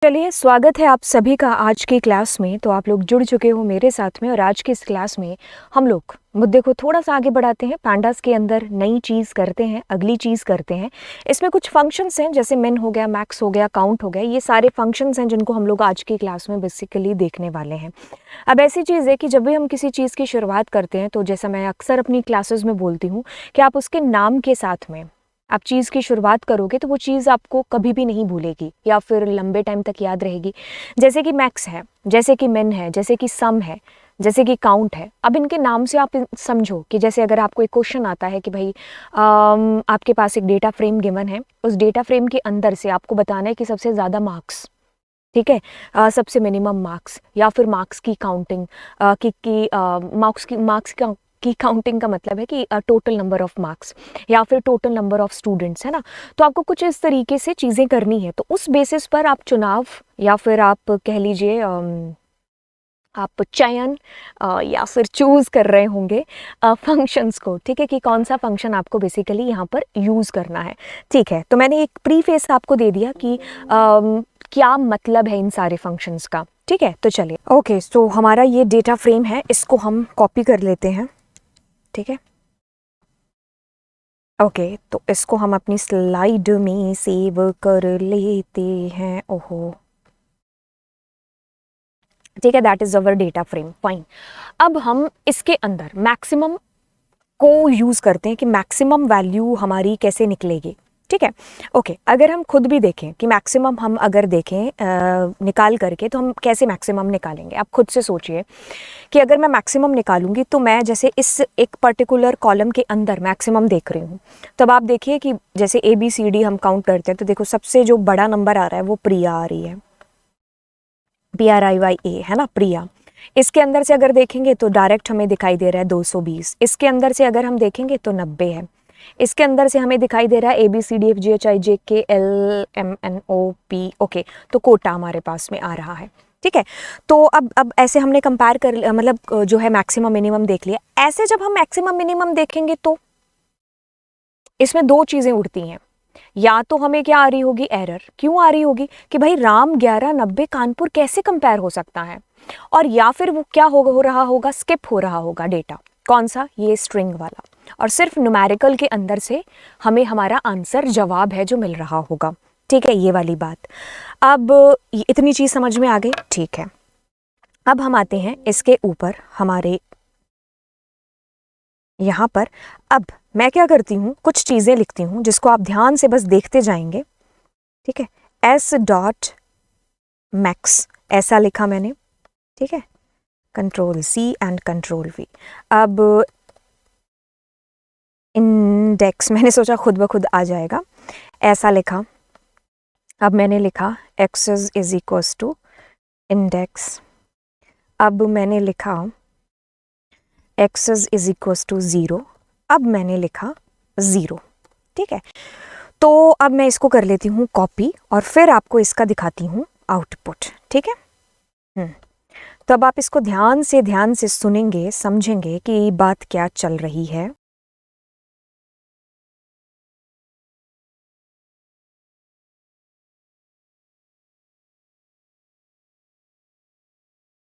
चलिए, स्वागत है आप सभी का आज की क्लास में। तो आप लोग जुड़ चुके हो मेरे साथ में और आज की इस क्लास में हम लोग मुद्दे को थोड़ा सा आगे बढ़ाते हैं। पैंडास के अंदर नई चीज़ करते हैं, अगली चीज़ करते हैं। इसमें कुछ फंक्शंस हैं, जैसे मिन हो गया, मैक्स हो गया, काउंट हो गया। ये सारे फंक्शंस हैं जिनको हम लोग आज की क्लास में बेसिकली देखने वाले हैं। अब ऐसी चीज़ है कि जब भी हम किसी चीज़ की शुरुआत करते हैं तो जैसा मैं अक्सर अपनी क्लासेस में बोलती हूँ कि आप उसके नाम के साथ में आप चीज़ की शुरुआत करोगे तो वो चीज़ आपको कभी भी नहीं भूलेगी या फिर लंबे टाइम तक याद रहेगी। जैसे कि मैक्स है, जैसे कि मिन है, जैसे कि सम है, जैसे कि काउंट है। अब इनके नाम से आप समझो कि जैसे अगर आपको एक क्वेश्चन आता है कि भाई आपके पास एक डेटा फ्रेम गिवन है, उस डेटा फ्रेम के अंदर से आपको बताना है कि सबसे ज़्यादा मार्क्स, ठीक है, सबसे मिनिमम मार्क्स या फिर मार्क्स की काउंटिंग मार्क्स की काउंटिंग का मतलब है कि टोटल नंबर ऑफ मार्क्स या फिर टोटल नंबर ऑफ स्टूडेंट्स, है ना। तो आपको कुछ इस तरीके से चीज़ें करनी है। तो उस बेसिस पर आप चुनाव या फिर आप कह लीजिए आप चयन या फिर चूज़ कर रहे होंगे फंक्शंस को, ठीक है, कि कौन सा फंक्शन आपको बेसिकली यहाँ पर यूज़ करना है। ठीक है, तो मैंने एक प्रीफेस आपको दे दिया कि क्या मतलब है इन सारे फंक्शंस का। ठीक है, तो चलिए ओके। तो हमारा ये डेटा फ्रेम है, इसको हम कॉपी कर लेते हैं। ठीक है, ओके, तो इसको हम अपनी स्लाइड में सेव कर लेते हैं। ओहो, ठीक है, that is our data frame, fine. अब हम इसके अंदर मैक्सिमम को यूज़ करते हैं कि मैक्सिमम वैल्यू हमारी कैसे निकलेगी। ठीक है, ओके, अगर हम खुद भी देखें कि मैक्सिमम हम अगर देखें निकाल करके तो हम कैसे मैक्सिमम निकालेंगे। आप खुद से सोचिए कि अगर मैं मैक्सिमम निकालूंगी तो मैं जैसे इस एक पर्टिकुलर कॉलम के अंदर मैक्सिमम देख रही हूँ, तब आप देखिए कि जैसे ABCD हम काउंट करते हैं तो देखो सबसे जो बड़ा नंबर आ रहा है वो प्रिया आ रही है, PRIYA, है ना, प्रिया। इसके अंदर से अगर देखेंगे तो डायरेक्ट हमें दिखाई दे रहा है 220। इसके अंदर से अगर हम देखेंगे तो 90 है। इसके अंदर से हमें दिखाई दे रहा है ABCDFGHIJKLMNOP। ओके, तो कोटा हमारे पास में आ रहा है। ठीक है, तो अब ऐसे हमने कंपेयर कर मतलब जो है मैक्सिमम मिनिमम देख लिया। ऐसे जब हम मैक्सिमम मिनिमम देखेंगे तो इसमें दो चीज़ें उड़ती हैं। या तो हमें क्या आ रही होगी, एरर। क्यों आ रही होगी कि भाई राम 1190 कानपुर कैसे कंपेयर हो सकता है, और या फिर वो क्या हो रहा होगा, स्किप हो रहा होगा डेटा। कौन सा, ये स्ट्रिंग वाला, और सिर्फ न्यूमेरिकल के अंदर से हमें हमारा आंसर जवाब है जो मिल रहा होगा। ठीक है, ये वाली बात। अब इतनी चीज़ समझ में आ गई। ठीक है, अब हम आते हैं इसके ऊपर हमारे यहाँ पर। अब मैं क्या करती हूँ, कुछ चीज़ें लिखती हूँ जिसको आप ध्यान से बस देखते जाएंगे। ठीक है, S.max ऐसा लिखा मैंने। ठीक है, Ctrl+C एंड Ctrl+V। अब इंडेक्स मैंने सोचा खुद ब खुद आ जाएगा, ऐसा लिखा। अब मैंने लिखा access is equals to index. अब मैंने लिखा एक्सेस इज इक्वल्स टू 0। अब मैंने लिखा 0। ठीक है, तो अब मैं इसको कर लेती हूँ कॉपी और फिर आपको इसका दिखाती हूँ आउटपुट। ठीक है, तो अब आप इसको ध्यान से सुनेंगे, समझेंगे कि बात क्या चल रही है।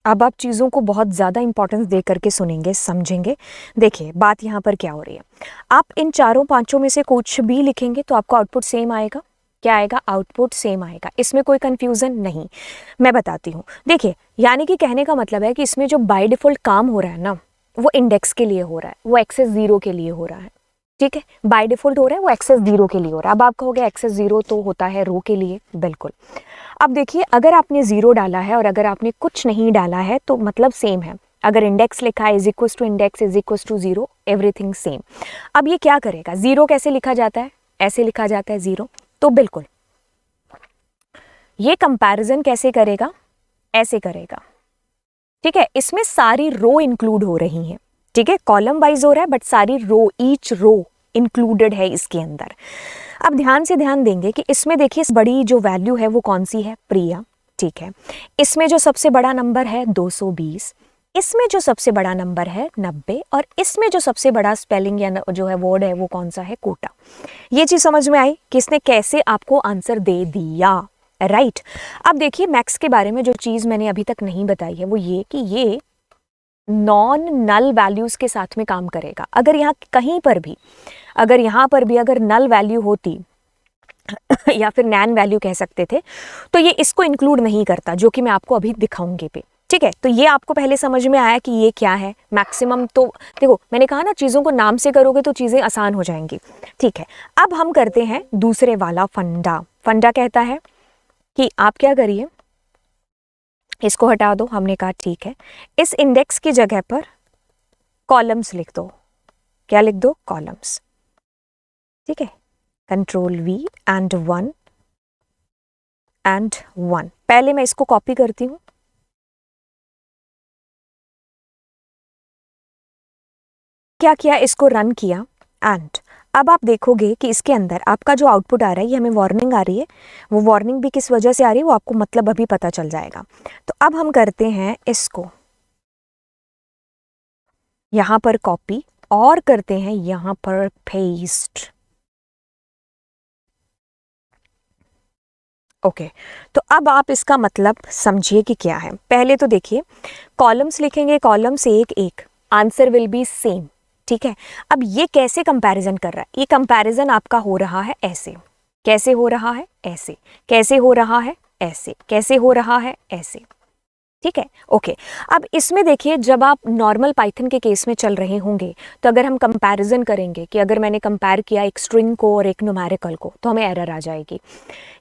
अब आप चीज़ों को बहुत ज़्यादा इंपॉर्टेंस दे करके सुनेंगे, समझेंगे। देखिए बात यहाँ पर क्या हो रही है। आप इन चारों पांचों में से कुछ भी लिखेंगे तो आपको आउटपुट सेम आएगा। क्या आएगा, आउटपुट सेम आएगा। इसमें कोई कंफ्यूजन नहीं। मैं बताती हूँ, देखिए, यानी कि कहने का मतलब है कि इसमें जो बाय डिफ़ॉल्ट काम हो रहा है ना, वो इंडेक्स के लिए हो रहा है, वो एक्सेस 0 के लिए हो रहा है। ठीक है, बाय डिफ़ॉल्ट हो रहा है वो एक्सेस 0 के लिए हो रहा है। अब आप कहोगे एक्सेस 0 तो होता है रो के लिए, बिल्कुल। अब देखिए, अगर आपने 0 डाला है और अगर आपने कुछ नहीं डाला है तो मतलब सेम है। अगर इंडेक्स लिखा है is equals to index is equals to 0, everything same. अब ये क्या करेगा, 0 कैसे लिखा जाता है, ऐसे लिखा जाता है 0। तो बिल्कुल ये कंपैरिजन कैसे करेगा, ऐसे करेगा। ठीक है, इसमें सारी रो इंक्लूड हो रही हैं। ठीक है, कॉलम वाइज हो रहा है बट सारी रो, ईच रो इंक्लूडेड है इसके अंदर। अब ध्यान से ध्यान देंगे कि इसमें देखिए इस बड़ी जो वैल्यू है वो कौन सी है, प्रिया। ठीक है, इसमें जो सबसे बड़ा नंबर है 220, इसमें जो सबसे बड़ा नंबर है 90, और इसमें जो सबसे बड़ा स्पेलिंग या जो है वर्ड है वो कौन सा है, कोटा। ये चीज़ समझ में आई कि इसने कैसे आपको आंसर दे दिया। राइट। अब देखिए मैक्स के बारे में जो चीज़ मैंने अभी तक नहीं बताई है वो ये कि ये नॉन नल वैल्यूज़ के साथ में काम करेगा। अगर यहाँ कहीं पर भी अगर नल वैल्यू होती या फिर नैन वैल्यू कह सकते थे, तो ये इसको इंक्लूड नहीं करता, जो कि मैं आपको अभी दिखाऊंगी पे। ठीक है, तो ये आपको पहले समझ में आया कि ये क्या है मैक्सिमम। तो देखो मैंने कहा ना, चीज़ों को नाम से करोगे तो चीज़ें आसान हो जाएंगी। ठीक है, अब हम करते हैं दूसरे वाला फंडा। फंडा कहता है कि आप क्या करिए, इसको हटा दो। हमने कहा ठीक है, इस इंडेक्स की जगह पर कॉलम्स लिख दो। क्या लिख दो? कॉलम्स। ठीक है, कंट्रोल V एंड 1 एंड 1। पहले मैं इसको कॉपी करती हूँ। क्या किया? इसको रन किया एंड अब आप देखोगे कि इसके अंदर आपका जो आउटपुट आ रहा है, ये हमें वार्निंग आ रही है। वो वार्निंग भी किस वजह से आ रही है वो आपको मतलब अभी पता चल जाएगा। तो अब हम करते हैं इसको यहाँ पर कॉपी और करते हैं यहाँ पर पेस्ट। ओके, तो अब आप इसका मतलब समझिए कि क्या है। पहले तो देखिए, कॉलम्स लिखेंगे, कॉलम्स एक एक, आंसर विल बी सेम। ठीक है, अब ये कैसे कंपैरिजन कर रहा है? ये कंपैरिजन आपका हो रहा है ऐसे। कैसे हो रहा है? ऐसे। कैसे हो रहा है? ऐसे। कैसे हो रहा है? ऐसे। ठीक है, ओके। अब इसमें देखिए, जब आप नॉर्मल पाइथन के केस में चल रहे होंगे, तो अगर हम कंपैरिजन करेंगे कि अगर मैंने कंपेयर किया एक स्ट्रिंग को और एक न्यूमेरिकल को, तो हमें एरर आ जाएगी।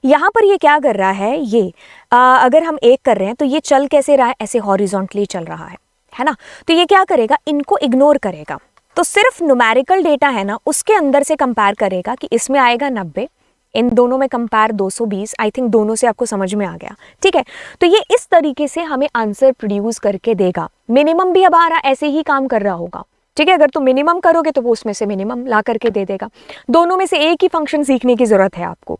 यहाँ पर ये क्या कर रहा है, ये अगर हम एक कर रहे हैं तो ये चल कैसे रहा है? ऐसे हॉरिजॉन्टली चल रहा है ना। तो ये क्या करेगा? इनको इग्नोर करेगा। तो सिर्फ न्यूमेरिकल डेटा है ना, उसके अंदर से कंपेयर करेगा कि इसमें आएगा 90, इन दोनों में कंपेयर 220। आई थिंक दोनों से आपको समझ में आ गया। ठीक है, तो ये इस तरीके से हमें आंसर प्रोड्यूस करके देगा। मिनिमम भी अब आ रहा ऐसे ही काम कर रहा होगा। ठीक है, अगर तुम मिनिमम करोगे तो वो उसमें से मिनिमम ला करके दे देगा। दोनों में से एक ही फंक्शन सीखने की जरूरत है आपको।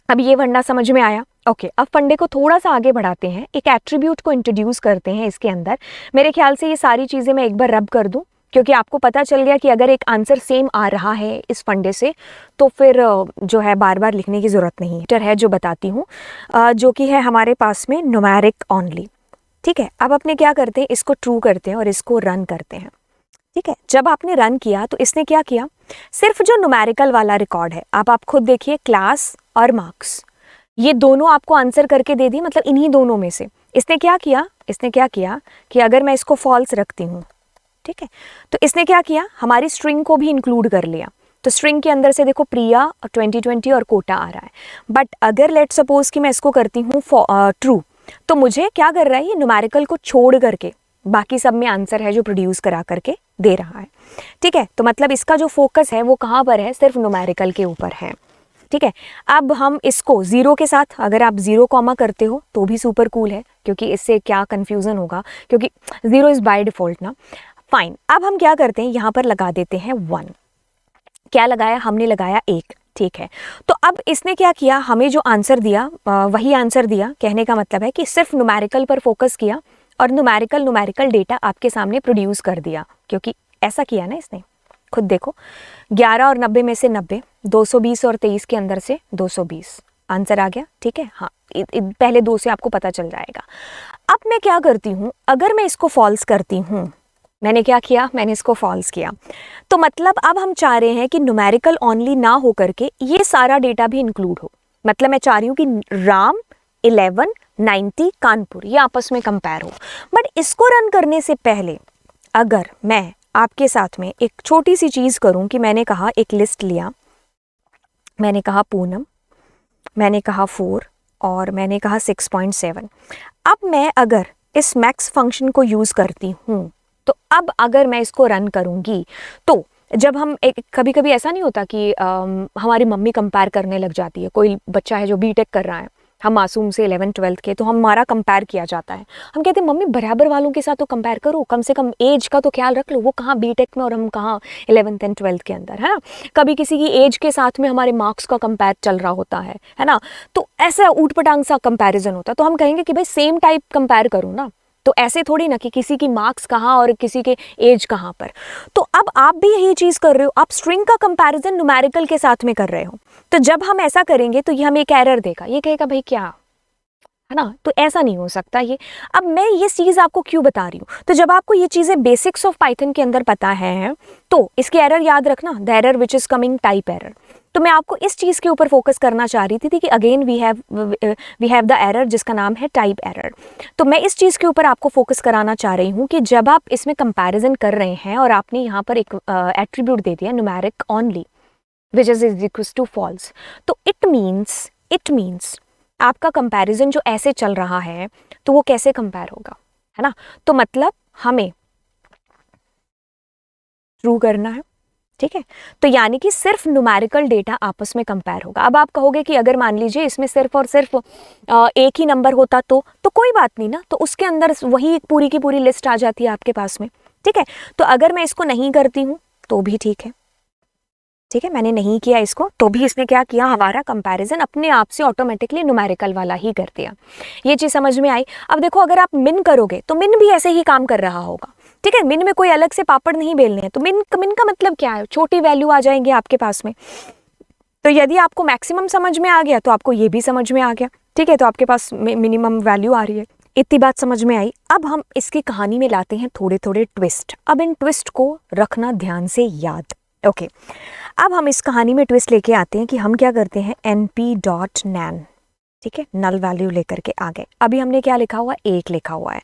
अब ये फंडा समझ में आया? ओके, अब फंडे को थोड़ा सा आगे बढ़ाते हैं, एक एट्रीब्यूट को इंट्रोड्यूस करते हैं इसके अंदर। मेरे ख्याल से ये सारी चीज़ें मैं एक बार रब कर दूं, क्योंकि आपको पता चल गया कि अगर एक आंसर सेम आ रहा है इस फंडे से, तो फिर जो है बार बार लिखने की ज़रूरत नहीं है। जो बताती हूँ, जो कि है हमारे पास में न्यूमेरिक ओनली। ठीक है, अब अपने क्या करते हैं, इसको ट्रू करते हैं और इसको रन करते हैं। ठीक है, जब आपने रन किया तो इसने क्या किया, सिर्फ जो न्यूमेरिकल वाला रिकॉर्ड है, आप खुद देखिए, क्लास और मार्क्स, ये दोनों आपको आंसर करके दे दी। मतलब इन्हीं दोनों में से इसने क्या किया कि अगर मैं इसको फॉल्स रखती हूँ, ठीक है, तो इसने क्या किया, हमारी स्ट्रिंग को भी इंक्लूड कर लिया। तो स्ट्रिंग के अंदर से देखो प्रिया 2020 और कोटा आ रहा है। बट अगर लेट सपोज कि मैं इसको करती हूँ ट्रू, तो मुझे क्या कर रहा है, ये न्यूमेरिकल को छोड़ करके बाकी सब में आंसर है जो प्रोड्यूस करा करके दे रहा है। ठीक है, तो मतलब इसका जो फोकस है वो कहाँ पर है, सिर्फ न्यूमेरिकल के ऊपर है। ठीक है, अब हम इसको जीरो के साथ, अगर आप जीरो कॉमा करते हो तो भी सुपर कूल है, क्योंकि इससे क्या कंफ्यूजन होगा, क्योंकि जीरो इज बाय डिफॉल्ट ना। फाइन, अब हम क्या करते हैं, यहाँ पर लगा देते हैं 1। क्या लगाया हमने? लगाया 1। ठीक है, तो अब इसने क्या किया, हमें जो आंसर दिया वही आंसर दिया। कहने का मतलब है कि सिर्फ न्यूमेरिकल पर फोकस किया और न्यूमेरिकल डेटा आपके सामने प्रोड्यूस कर दिया, क्योंकि ऐसा किया ना इसने। खुद देखो, 11 और 90 में से 90, 220 और 23 के अंदर से 220 आंसर आ गया। ठीक है, हाँ, पहले 2 से आपको पता चल जाएगा। अब मैं क्या करती हूँ, अगर मैं इसको फॉल्स करती हूँ, मैंने क्या किया, मैंने इसको फॉल्स किया, तो मतलब अब हम चाह रहे हैं कि न्यूमेरिकल ओनली ना हो करके ये सारा डेटा भी इंक्लूड हो। मतलब मैं चाह रही हूँ कि राम 11 90 कानपुर ये आपस में कंपेयर हो। बट इसको रन करने से पहले अगर मैं आपके साथ में एक छोटी सी चीज़ करूं कि मैंने कहा एक लिस्ट लिया, मैंने कहा पूनम, मैंने कहा 4 और मैंने कहा 6.7। अब मैं अगर इस मैक्स फंक्शन को यूज़ करती हूँ, तो अब अगर मैं इसको रन करूँगी, तो जब हम एक कभी कभी ऐसा नहीं होता कि हमारी मम्मी कंपेयर करने लग जाती है, कोई बच्चा है जो बीटेक कर रहा है, हम मासूम से 11 12 के, तो हमारा कंपेयर किया जाता है। हम कहते हैं मम्मी बराबर वालों के साथ तो कंपेयर करो, कम से कम एज का तो ख्याल रख लो, वो कहाँ बीटेक में और हम कहाँ 11th and 12th के अंदर, है ना। कभी किसी की एज के साथ में हमारे मार्क्स का कंपेयर चल रहा होता है ना। तो ऐसा ऊट पटांग सा कंपेरिजन होता है, तो हम कहेंगे कि भाई सेम टाइप कंपेयर करो ना। तो ऐसे थोड़ी ना कि किसी की मार्क्स कहाँ और किसी के एज कहाँ पर। तो अब आप भी यही चीज़ कर रहे हो, आप स्ट्रिंग का कंपैरिजन न्यूमेरिकल के साथ में कर रहे हो। तो जब हम ऐसा करेंगे तो ये हमें एक एरर देगा, ये कहेगा भाई क्या है ना, तो ऐसा नहीं हो सकता ये। अब मैं ये चीज़ आपको क्यों बता रही हूँ, तो जब आपको ये चीज़ें बेसिक्स ऑफ पाइथन के अंदर पता है तो इसकी एरर याद रखना, the error which is coming type error. तो मैं आपको इस चीज़ के ऊपर फोकस करना चाह रही थी कि again we have the error जिसका नाम है टाइप एरर। तो मैं इस चीज़ के ऊपर आपको फोकस कराना चाह रही हूँ कि जब आप इसमें कंपैरिजन कर रहे हैं और आपने यहाँ पर एक एट्रीब्यूट दे दिया numeric only which is equals to false, तो इट मीन्स आपका कंपैरिजन जो ऐसे चल रहा है तो वो कैसे कंपेयर होगा, है ना। तो मतलब हमें ट्रू करना है, ठीक है। तो यानी कि सिर्फ न्यूमेरिकल डेटा आपस में कंपेयर होगा। अब आप कहोगे कि अगर मान लीजिए इसमें सिर्फ और सिर्फ एक ही नंबर होता तो कोई बात नहीं ना, तो उसके अंदर वही पूरी की पूरी लिस्ट आ जाती है आपके पास में, ठीक है। तो अगर मैं इसको नहीं करती हूँ तो भी ठीक है, ठीक है, मैंने नहीं किया इसको तो भी इसने क्या किया, हमारा कंपैरिजन अपने आप से ऑटोमेटिकली न्यूमेरिकल वाला ही कर दिया। ये चीज़ समझ में आई। अब देखो अगर आप मिन करोगे तो मिन भी ऐसे ही काम कर रहा होगा, ठीक है। मिन में कोई अलग से पापड़ नहीं बेलने हैं, तो मिन का मतलब क्या है, छोटी वैल्यू आ जाएंगे आपके पास में। तो यदि आपको मैक्सिमम समझ में आ गया तो आपको ये भी समझ में आ गया, ठीक है। तो आपके पास मिनिमम वैल्यू आ रही है, इतनी बात समझ में आई। अब हम इसकी कहानी में लाते हैं थोड़े थोड़े ट्विस्ट। अब इन ट्विस्ट को रखना ध्यान से याद, ओके। अब हम इस कहानी में ट्विस्ट लेके आते हैं कि हम क्या करते हैं, np.nan, ठीक है, नल वैल्यू लेकर के आ गए। अभी हमने क्या लिखा हुआ है, 1 लिखा हुआ है।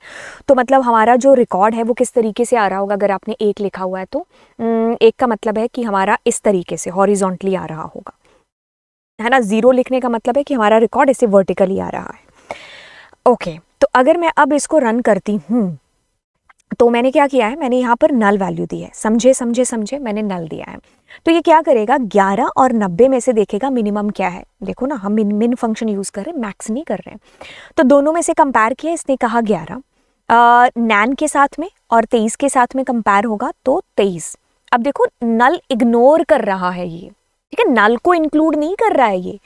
तो मतलब हमारा जो रिकॉर्ड है वो किस तरीके से आ रहा होगा, अगर आपने 1 लिखा हुआ है तो 1 का मतलब है कि हमारा इस तरीके से हॉरिजॉन्टली आ रहा होगा, है ना। 0 लिखने का मतलब है कि हमारा रिकॉर्ड ऐसे वर्टिकली आ रहा है, ओके। तो अगर मैं अब इसको रन करती हूँ तो मैंने क्या किया है, मैंने यहाँ पर नल वैल्यू दी है, समझे, मैंने नल दिया है। तो ये क्या करेगा, 11 और 90 में से देखेगा मिनिमम क्या है। देखो ना, हम मिन फंक्शन यूज कर रहे हैं, मैक्स नहीं कर रहे हैं। तो दोनों में से कंपेयर किया, इसने कहा 11 नैन के साथ में और 23 के साथ में कंपेयर होगा तो 23। अब देखो नल इग्नोर कर रहा है ये, ठीक है, नल को इंक्लूड नहीं कर रहा है ये।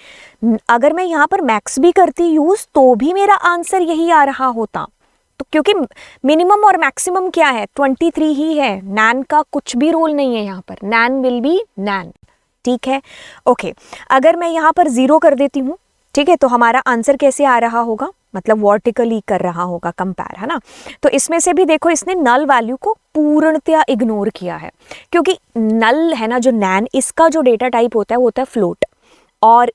अगर मैं यहाँ पर मैक्स भी करती यूज तो भी मेरा आंसर यही आ रहा होता। तो क्योंकि मिनिमम और मैक्सिमम क्या है, 23 ही है, नैन का कुछ भी रोल नहीं है यहाँ पर, नैन विल बी नैन, ठीक है, ओके। अगर मैं यहाँ पर 0 कर देती हूँ, ठीक है, तो हमारा आंसर कैसे आ रहा होगा, मतलब वर्टिकली कर रहा होगा कंपेयर, है ना। तो इसमें से भी देखो इसने नल वैल्यू को पूर्णतया इग्नोर किया है, क्योंकि नल है ना जो नैन, इसका जो डेटा टाइप होता है वो होता है फ्लोट, और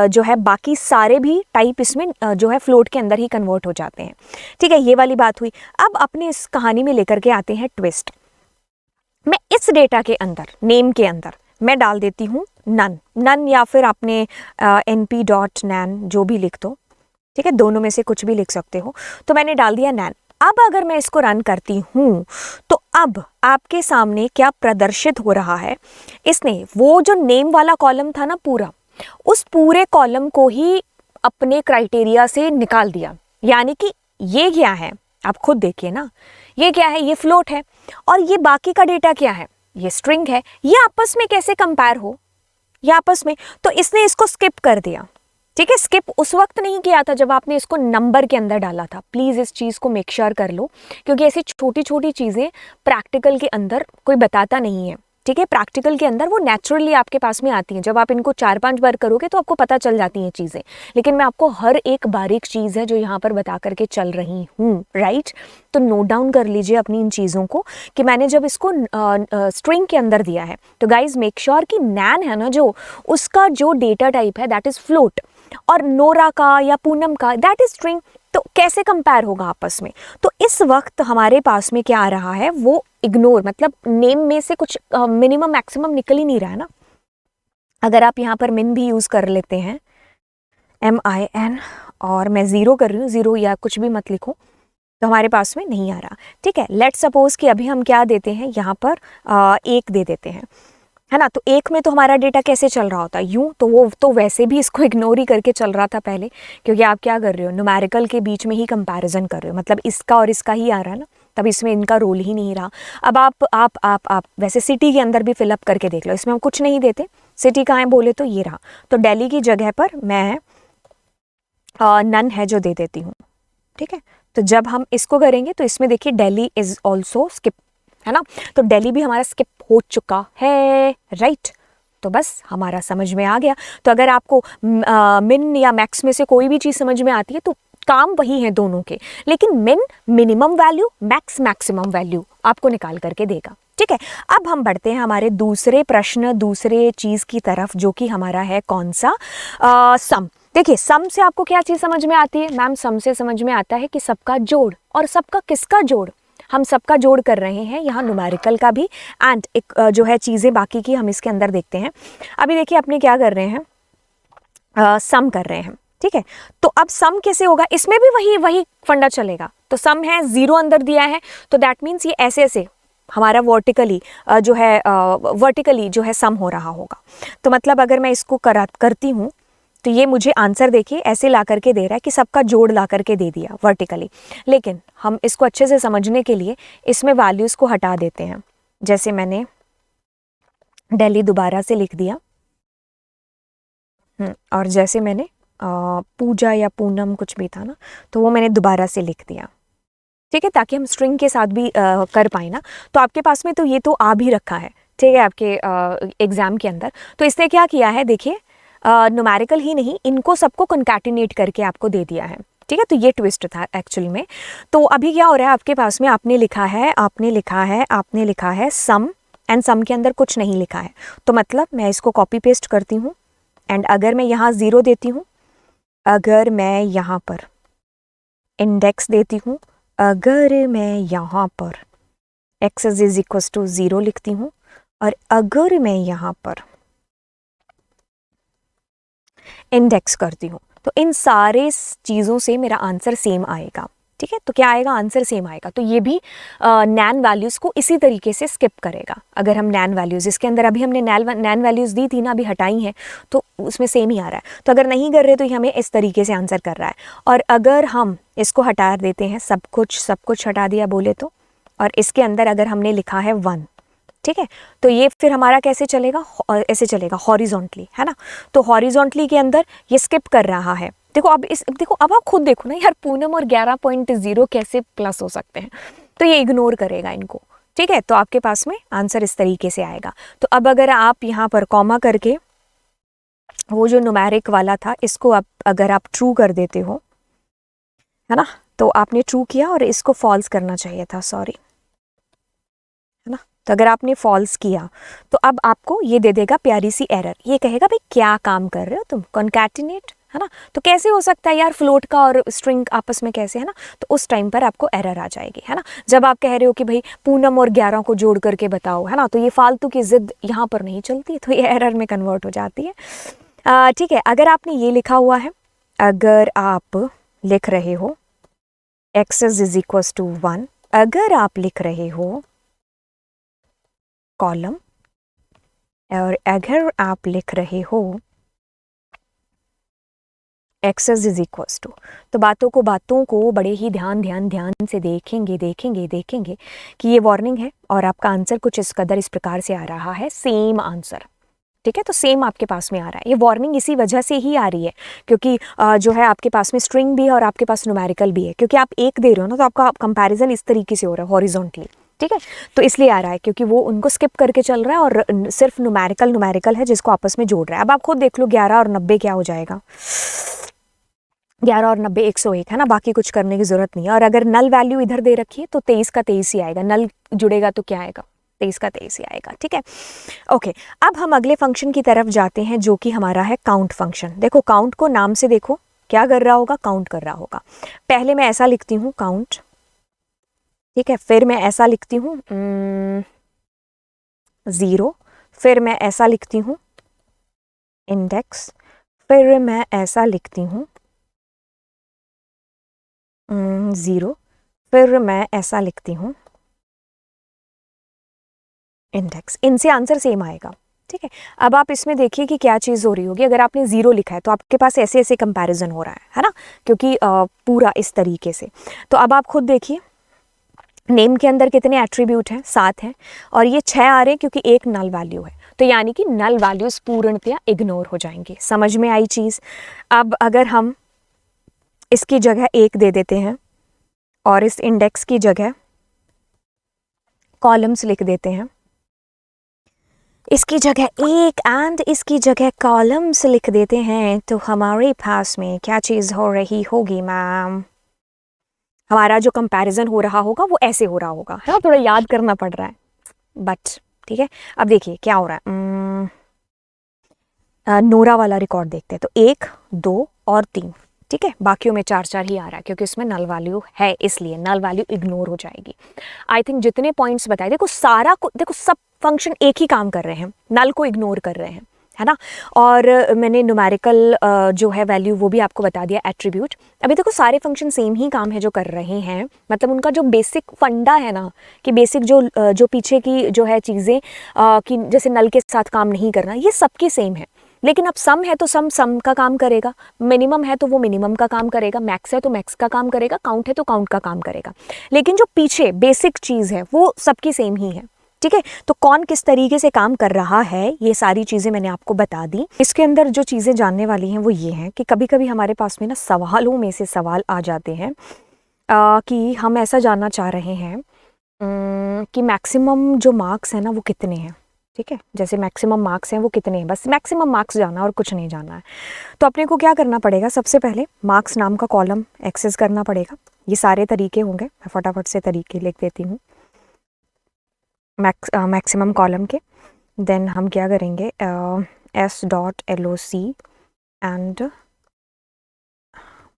जो है बाकी सारे भी टाइप इसमें जो है फ्लोट के अंदर ही कन्वर्ट हो जाते हैं, ठीक है। ये वाली बात हुई। अब अपने इस कहानी में लेकर के आते हैं ट्विस्ट। मैं इस डेटा के अंदर, नेम के अंदर मैं डाल देती हूँ नन या फिर आपने np.nan जो भी लिख दो, ठीक है, दोनों में से कुछ भी लिख सकते हो। तो मैंने डाल दिया नैन। अब अगर मैं इसको रन करती हूँ तो अब आपके सामने क्या प्रदर्शित हो रहा है, इसने वो जो नेम वाला कॉलम था ना पूरा, उस पूरे कॉलम को ही अपने क्राइटेरिया से निकाल दिया। यानी कि ये क्या है, आप खुद देखिए ना, ये क्या है, ये फ्लोट है, और ये बाकी का डेटा क्या है, ये स्ट्रिंग है। ये आपस में कैसे कंपेयर हो, ये आपस में, तो इसने इसको स्किप कर दिया, ठीक है। स्किप उस वक्त नहीं किया था जब आपने इसको नंबर के अंदर डाला था। प्लीज़ इस चीज़ को मेक श्योर कर लो, क्योंकि ऐसी छोटी छोटी चीज़ें प्रैक्टिकल के अंदर कोई बताता नहीं है, ठीक है। प्रैक्टिकल के अंदर वो नेचुरली आपके पास में आती हैं, जब आप इनको 4-5 बार करोगे तो आपको पता चल जाती हैं चीज़ें। लेकिन मैं आपको हर एक बारीक चीज़ है जो यहाँ पर बता करके चल रही हूँ, राइट। तो नोट डाउन कर लीजिए अपनी इन चीज़ों को कि मैंने जब इसको स्ट्रिंग के अंदर दिया है तो गाइज मेक श्योर कि नैन है ना जो, उसका जो डेटा टाइप है दैट इज़ फ्लोट, और नोरा का या पूनम का दैट इज स्ट्रिंग। तो कैसे कंपेयर होगा आपस में, तो इस वक्त हमारे पास में क्या आ रहा है, वो इग्नोर, मतलब नेम में से कुछ मिनिमम मैक्सिमम निकल ही नहीं रहा है ना। अगर आप यहाँ पर मिन भी यूज कर लेते हैं, MIN, और मैं 0 कर रही हूँ, 0 या कुछ भी मत लिखो, तो हमारे पास में नहीं आ रहा, ठीक है। लेट्स सपोज कि अभी हम क्या देते हैं यहाँ पर 1 दे देते हैं, है ना। तो 1 में तो हमारा डेटा कैसे चल रहा होता है, यूं, तो वो तो वैसे भी इसको इग्नोर ही करके चल रहा था पहले, क्योंकि आप क्या कर रहे हो, न्यूमेरिकल के बीच में ही कंपैरिजन कर रहे हो, मतलब इसका और इसका ही आ रहा है ना, तब इसमें इनका रोल ही नहीं रहा। अब आप वैसे सिटी के अंदर भी फिलअप करके देख लो, इसमें हम कुछ नहीं देते, सिटी कहाँ है बोले तो ये रहा। तो दिल्ली की जगह पर मैं नन है जो दे देती हूँ, ठीक है। तो जब हम इसको करेंगे तो इसमें देखिए दिल्ली इज ऑल्सो स्किप, है ना, तो दिल्ली भी हमारा स्किप हो चुका है, राइट। तो बस हमारा समझ में आ गया। तो अगर आपको मिन या मैक्स में से कोई भी चीज़ समझ में आती है तो काम वही है दोनों के, लेकिन मिन minimum value, max maximum value आपको निकाल करके देगा, ठीक है। अब हम बढ़ते हैं हमारे दूसरे प्रश्न, दूसरे चीज़ की तरफ, जो कि हमारा है कौन सा, सम। देखिए सम से आपको क्या चीज़ समझ में आती है मैम? सम से समझ में आता है कि सबका जोड़, और सबका किसका जोड़? हम सबका जोड़ कर रहे हैं यहाँ, न्यूमेरिकल का भी एंड एक जो है चीज़ें बाकी की हम इसके अंदर देखते हैं। अभी देखिए अपने क्या कर रहे हैं, सम कर रहे हैं, ठीक है। तो अब सम कैसे होगा? इसमें भी वही फंडा चलेगा। तो सम है, जीरो अंदर दिया है, तो दैट मीन्स ये ऐसे ऐसे हमारा वर्टिकली जो है सम हो रहा होगा। तो मतलब अगर मैं इसको करती हूँ तो ये मुझे आंसर देखिए ऐसे ला करके दे रहा है कि सबका जोड़ ला करके दे दिया वर्टिकली। लेकिन हम इसको अच्छे से समझने के लिए इसमें वैल्यूज़ को हटा देते हैं। जैसे मैंने दिल्ली दोबारा से लिख दिया, और जैसे मैंने पूजा या पूनम कुछ भी था ना, तो वो मैंने दोबारा से लिख दिया, ठीक है, ताकि हम स्ट्रिंग के साथ भी कर पाए ना। तो आपके पास में तो ये तो आ भी रखा है, ठीक है, आपके एग्ज़ाम के अंदर। तो इसने क्या किया है, देखिए न्यूमेरिकल ही नहीं, इनको सबको कंकैटिनेट करके आपको दे दिया है, ठीक है। तो ये ट्विस्ट था एक्चुअल में। तो अभी क्या हो रहा है आपके पास में, आपने लिखा है सम, एंड सम के अंदर कुछ नहीं लिखा है। तो मतलब मैं इसको कॉपी पेस्ट करती हूँ, एंड अगर मैं यहाँ 0 देती हूँ, अगर मैं यहाँ पर इंडेक्स देती हूँ, अगर मैं यहाँ पर x इज इक्वल्स टू 0 लिखती हूँ, और अगर मैं यहाँ पर इंडेक्स करती हूँ, तो इन सारे चीज़ों से मेरा आंसर सेम आएगा, ठीक है। तो क्या आएगा? आंसर सेम आएगा। तो ये भी नैन वैल्यूज़ को इसी तरीके से स्किप करेगा। अगर हम नैन वैल्यूज़, इसके अंदर अभी हमने नैन वैल्यूज़ दी थी ना, अभी हटाई हैं, तो उसमें सेम ही आ रहा है। तो अगर नहीं कर रहे तो ये हमें इस तरीके से आंसर कर रहा है। और अगर हम इसको हटा देते हैं, सब कुछ हटा दिया बोले तो, और इसके अंदर अगर हमने लिखा है 1, ठीक है, तो ये फिर हमारा कैसे चलेगा? ऐसे चलेगा हॉरिजॉन्टली, है ना। तो हॉरिजॉन्टली के अंदर ये स्किप कर रहा है। देखो अब आप खुद देखो ना यार, पूनम और 11.0 कैसे प्लस हो सकते हैं? तो ये इग्नोर करेगा इनको, ठीक है। तो आपके पास में आंसर इस तरीके से आएगा। तो अब अगर आप यहाँ पर कॉमा करके वो जो न्यूमेरिक वाला था, इसको आप अगर आप ट्रू कर देते हो, है ना, तो आपने ट्रू किया और इसको फॉल्स करना चाहिए था, सॉरी, है ना। तो अगर आपने फॉल्स किया तो अब आपको ये दे देगा प्यारी सी एरर। ये कहेगा भाई क्या काम कर रहे हो तुम, कॉन्कैटिनेट, है ना। तो कैसे हो सकता है यार फ्लोट का और स्ट्रिंग आपस में कैसे, है ना। तो उस टाइम पर आपको एरर आ जाएगी, है ना। जब आप कह रहे हो कि भाई पूनम और 11 को जोड़ करके बताओ, है ना, तो ये फालतू की जिद यहाँ पर नहीं चलती, तो ये एरर में कन्वर्ट हो जाती है। ठीक है, अगर आपने ये लिखा हुआ है, अगर आप लिख रहे हो x इज इक्वल्स टू 1, अगर आप लिख रहे हो कॉलम, और अगर आप लिख रहे हो x इज इक्वल्स टू, तो बातों को बड़े ही ध्यान से देखेंगे कि ये वार्निंग है और आपका आंसर कुछ इस कदर इस प्रकार से आ रहा है, सेम आंसर, ठीक है। तो सेम आपके पास में आ रहा है। ये वार्निंग इसी वजह से ही आ रही है क्योंकि जो है आपके पास में स्ट्रिंग भी है और आपके पास न्यूमेरिकल भी है, क्योंकि आप एक दे रहे हो ना, तो आपका कंपैरिजन इस तरीके से हो रहा है हॉरिजॉन्टली, ठीक है। तो इसलिए आ रहा है क्योंकि वो उनको स्किप करके चल रहा है और सिर्फ न्यूमेरिकल है जिसको आपस में जोड़ रहा है। अब आप खुद देख लो 11 और 90 क्या हो जाएगा, 11 और 90 101, है ना। बाकी कुछ करने की जरूरत नहीं है। और अगर नल वैल्यू इधर दे रखी है तो 23 का 23 ही आएगा, नल जुड़ेगा तो क्या आएगा, 23 का 23 ही आएगा, ठीक है। ओके, अब हम अगले फंक्शन की तरफ जाते हैं जो कि हमारा है काउंट फंक्शन। देखो काउंट को नाम से देखो क्या कर रहा होगा, काउंट कर रहा होगा। पहले मैं ऐसा लिखती हूँ काउंट, ठीक है, फिर मैं ऐसा लिखती हूँ 0, फिर मैं ऐसा लिखती हूँ इंडेक्स, फिर मैं ऐसा लिखती हूँ 0, फिर मैं ऐसा लिखती हूँ इंडेक्स। इनसे आंसर सेम आएगा, ठीक है। अब आप इसमें देखिए कि क्या चीज़ हो रही होगी। अगर आपने 0 लिखा है तो आपके पास ऐसे ऐसे कंपैरिजन हो रहा है ना, क्योंकि पूरा इस तरीके से। तो अब आप खुद देखिए नेम के अंदर कितने एट्रीब्यूट हैं, 7 हैं, और ये 6 आ रहे हैं क्योंकि एक नल वैल्यू है। तो यानी कि नल वैल्यूज पूर्णतया इग्नोर हो जाएंगे। समझ में आई चीज़। अब अगर हम इसकी जगह 1 दे देते हैं और इस इंडेक्स की जगह कॉलम्स लिख देते हैं। इसकी जगह एक एंड इसकी जगह कॉलम्स लिख देते हैं, तो हमारे पास में क्या चीज़ हो रही होगी मैम? हमारा जो कंपैरिजन हो रहा होगा वो ऐसे हो रहा होगा, है ना? थोड़ा याद करना पड़ रहा है, बट ठीक है। अब देखिए क्या हो रहा है। नोरा वाला रिकॉर्ड देखते हैं, तो 1 2 और 3, ठीक है। बाकियों में 4 4 ही आ रहा है क्योंकि इसमें नल वैल्यू है, इसलिए नल वैल्यू इग्नोर हो जाएगी। आई थिंक जितने पॉइंट्स बताए, देखो सारा को, देखो सब फंक्शन एक ही काम कर रहे हैं, नल को इग्नोर कर रहे हैं, है ना। और मैंने न्यूमेरिकल जो है वैल्यू वो भी आपको बता दिया, एट्रीब्यूट। अभी देखो सारे फंक्शन सेम ही काम है जो कर रहे हैं, मतलब उनका जो बेसिक फंडा है ना, कि बेसिक जो पीछे की जो है चीज़ें कि जैसे नल के साथ काम नहीं करना, ये सबकी सेम है। लेकिन अब सम है तो सम का काम करेगा, मिनिमम है तो वो मिनिमम का काम करेगा, मैक्स है तो मैक्स का काम करेगा, काउंट है तो काउंट का काम करेगा। लेकिन जो पीछे बेसिक चीज़ है वो सबकी सेम ही है, ठीक है। तो कौन किस तरीके से काम कर रहा है, ये सारी चीज़ें मैंने आपको बता दी। इसके अंदर जो चीज़ें जानने वाली हैं वो ये हैं कि कभी कभी हमारे पास में ना सवालों में से सवाल आ जाते हैं कि हम ऐसा जानना चाह रहे हैं कि मैक्सिमम जो मार्क्स हैं ना वो कितने हैं, ठीक है। जैसे मैक्सिमम मार्क्स हैं वो कितने हैं, बस मैक्सिमम मार्क्स जानना और कुछ नहीं जानना है। तो अपने को क्या करना पड़ेगा, सबसे पहले मार्क्स नाम का कॉलम एक्सेस करना पड़ेगा। ये सारे तरीके होंगे, मैं फटाफट से तरीके लिख देती हूँ मैक्सिमम कॉलम के। देन हम क्या करेंगे, s.loc एंड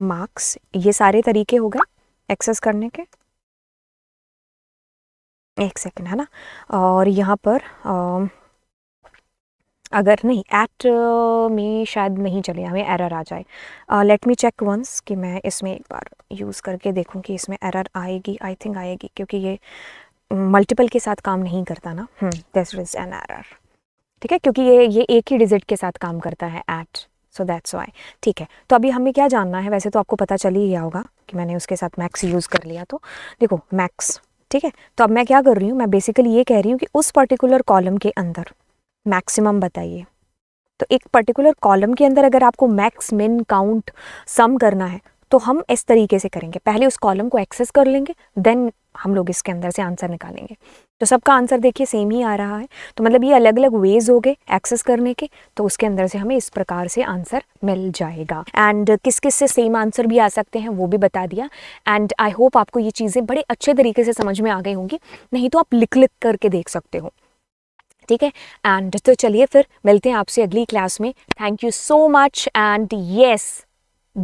मार्क्स, ये सारे तरीके हो गए एक्सेस करने के। एक सेकंड, है ना। और यहाँ पर अगर नहीं एट में शायद नहीं चले, हमें एरर आ जाए। लेट मी चेक वंस कि मैं इसमें एक बार यूज़ करके देखूं कि इसमें एरर आएगी। आई थिंक आएगी क्योंकि ये मल्टीपल के साथ काम नहीं करता ना। दिस इज एन एरर, ठीक है, क्योंकि ये एक ही डिजिट के साथ काम करता है एट, सो दैट्स वाई। ठीक है, तो अभी हमें क्या जानना है, वैसे तो आपको पता चल ही गया होगा कि मैंने उसके साथ मैक्स यूज़ कर लिया। तो देखो मैक्स, ठीक है। तो अब मैं क्या कर रही हूँ, मैं बेसिकली ये कह रही हूँ कि उस पर्टिकुलर कॉलम के अंदर मैक्सिमम बताइए। तो एक पर्टिकुलर कॉलम के अंदर अगर आपको मैक्स मिन काउंट सम करना है तो हम इस तरीके से करेंगे, पहले उस कॉलम को एक्सेस कर लेंगे, देन हम लोग इसके अंदर से आंसर निकालेंगे। तो सबका आंसर देखिए सेम ही आ रहा है, तो मतलब ये अलग अलग वेज हो गए एक्सेस करने के, तो उसके अंदर से हमें इस प्रकार से आंसर मिल जाएगा। एंड किस किस से सेम आंसर भी आ सकते हैं वो भी बता दिया। एंड आई होप आपको ये चीज़ें बड़े अच्छे तरीके से समझ में आ गई होंगी, नहीं तो आप लिख लिख करके देख सकते हो, ठीक है। एंड तो चलिए फिर मिलते हैं आपसे अगली क्लास में। Thank you so much and yes,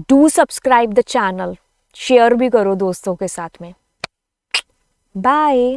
do subscribe the channel, share भी करो दोस्तों के साथ में। बाय।